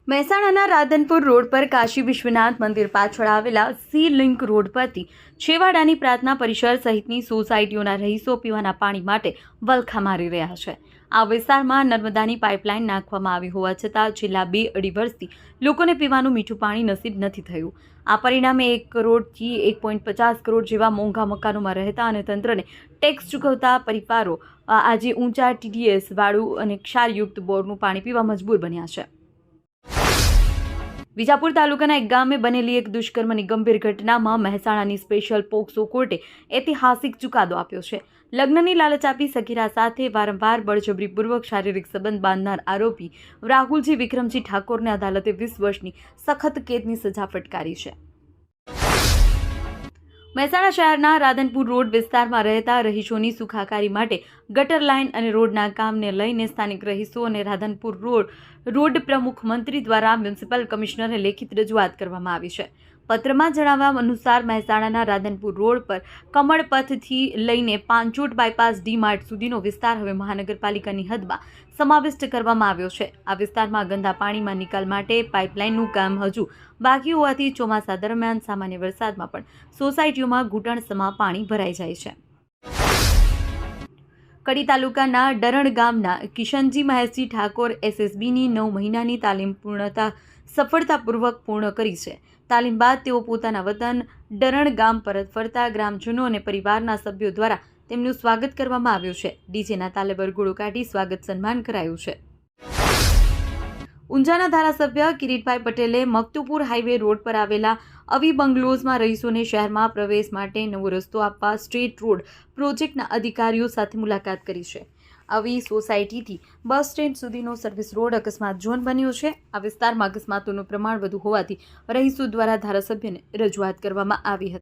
મહેસાણાના રાધનપુર રોડ પર કાશી વિશ્વનાથ મંદિર પાછળ આવેલા સી લિંક રોડ પરથી છેવાડાની પ્રાર્થના પરિસર સહિતની સોસાયટીઓના રહીશો પીવાના પાણી માટે વલખા મારી રહ્યા છે। આ વિસ્તારમાં નર્મદાની પાઇપલાઇન નાખવામાં આવી હોવા છતાં છેલ્લા 2-2.5 વર્ષથી લોકોને પીવાનું મીઠું પાણી નસીબ નથી થયું। આ પરિણામે 1 કરોડથી 1.50 કરોડ જેવા મોંઘા મકાનોમાં રહેતા અને તંત્રને ટેક્સ ચૂકવતા પરિવારો આજે ઊંચા TDS વાળું અને ક્ષારયુક્ત બોરનું પાણી પીવા મજબૂર બન્યા છે। વિજાપુર તાલુકાના એક ગામે બનેલી એક દુષ્કર્મની ગંભીર ઘટનામાં મહેસાણાની સ્પેશિયલ પોક્સો કોર્ટે ઐતિહાસિક ચુકાદો આપ્યો છે। લગ્નની લાલચ આપી સગીરા સાથે વારંવાર બળજબરીપૂર્વક શારીરિક સંબંધ બાંધનાર આરોપી રાહુલજી વિક્રમજી ઠાકોરને અદાલતે 20 વર્ષની સખત કેદની સજા ફટકારી છે। મહેસાણા શહેરના રાધનપુર રોડ વિસ્તારમાં રહેતા રહીશોની સુખાકારી માટે ગટર લાઇન અને રોડના કામને લઈને સ્થાનિક રહીશો અને રાધનપુર રોડ પ્રમુખ મંત્રી દ્વારા મ્યુનિસિપલ કમિશનરને લેખિત રજૂઆત કરવામાં આવી છે। પત્રમાં જણાવ્યા અનુસાર મહેસાણાના રાધનપુર રોડ પર કમળપથથી લઈને પાંચોટ બાયપાસ ડી માર્ટ સુધીનો વિસ્તાર હવે મહાનગરપાલિકાની હદમાં સમાવિષ્ટ કરવામાં આવ્યો છે। આ વિસ્તારમાં ગંદા પાણીમાં નિકાલ માટે પાઇપલાઇનનું કામ હજુ બાકી હોવાથી ચોમાસા દરમિયાન સામાન્ય વરસાદમાં પણ સોસાયટીઓમાં ઘૂંટણસમા પાણી ભરાઈ જાય છે। કડી તાલુકાના ડરણ ગામના કિશનજી મહેશજી ઠાકોર SSBની 9 મહિનાની તાલીમ સફળતાપૂર્વક પૂર્ણ કરી છે। તાલીમ બાદ તેઓ પોતાના વતન ડરણ ગામ પરત ફરતા ગ્રામજનો અને પરિવારના સભ્યો દ્વારા તેમનું સ્વાગત કરવામાં આવ્યું છે। ડીજેના તાલે વરઘોડો કાઢી સ્વાગત સન્માન કરાયું છે। ઊંઝાના ધારાસભ્ય કિરીટભાઈ પટેલે મકતુપુર હાઈવે રોડ પર આવેલા અવી બંગલોઝમાં રહીશોને શહેરમાં પ્રવેશ માટે નવો રસ્તો આપવા સ્ટેટ રોડ પ્રોજેક્ટના અધિકારીઓ સાથે મુલાકાત કરી છે। અવી સોસાયટીથી બસ સ્ટેન્ડ સુધીનો સર્વિસ રોડ અકસ્માત ઝોન બન્યો છે। આ વિસ્તારમાં અકસ્માતોનું પ્રમાણ વધુ હોવાથી રહીશો દ્વારા ધારાસભ્યને રજૂઆત કરવામાં આવી હતી।